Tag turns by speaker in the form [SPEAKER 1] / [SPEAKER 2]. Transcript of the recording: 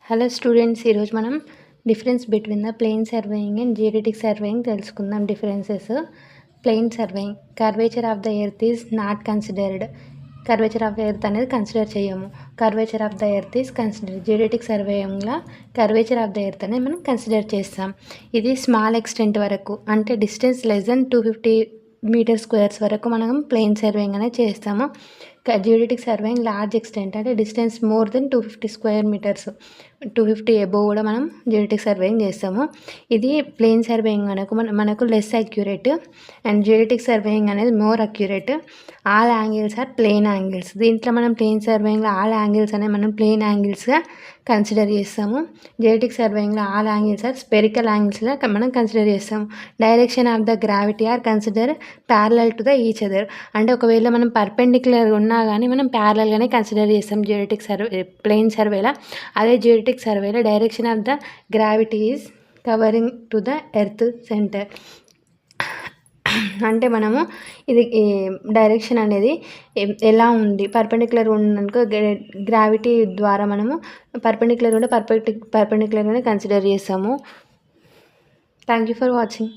[SPEAKER 1] Hello students, ఈరోజు మనం difference between the plane surveying and geodetic surveying తెలుసుకుందాం. Differences. Plane surveying, curvature of the earth is not considered. Curvature of the earth అనేది consider చేయము. Curvature of the earth is consider. Geodetic సర్వేయింగ్లో curvature of the earth అనేది మనం consider చేస్తాం. ఇది small extent వరకు, అంటే distance less than 250 metre squares వరకు మనం ప్లేన్ సర్వేయింగ్ అనేది చేస్తాము. జియోడెటిక్ సర్వేయింగ్ లార్జ్ ఎక్స్టెంట్, అంటే distance more than 250 square metres, 250 above కూడా మనం జియోడెటిక్ సర్వేయింగ్ చేస్తాము. ఇది ప్లేన్ సర్వేయింగ్ మనకు less accurate, and geodetic surveying అనేది more accurate. All angles are plane angles. దీంట్లో మనం ప్లేన్ సర్వేయింగ్లో ఆల్ యాంగిల్స్ అనేవి మనం ప్లేన్ యాంగిల్స్గా కన్సిడర్ చేస్తాము. జియోడెటిక్ సర్వేయింగ్లో ఆల్ యాంగిల్స్ ఆర్ స్పెరికల్ యాంగిల్స్గా మనం కన్సిడర్ చేస్తాము. Direction of the gravity are consider parallel to the each other. అంటే ఒకవేళ మనం పర్పెండిక్యులర్ ఉన్నా కానీ మనం ప్యారలల్గానే కన్సిడర్ చేస్తాం జియోడెటిక్ సర్వే ప్లేన్ సర్వేలో. అదే జియోడెటిక్ సర్వేలో direction of the gravity is covering to the earth centre. అంటే మనము ఇది డైరెక్షన్ అనేది ఎలా ఉంది, పర్పెండిక్యులర్ ఉందనుకో గ్రావిటీ ద్వారా మనము పర్పెండిక్యులర్గానే కన్సిడర్ చేస్తాము. Thank you for watching.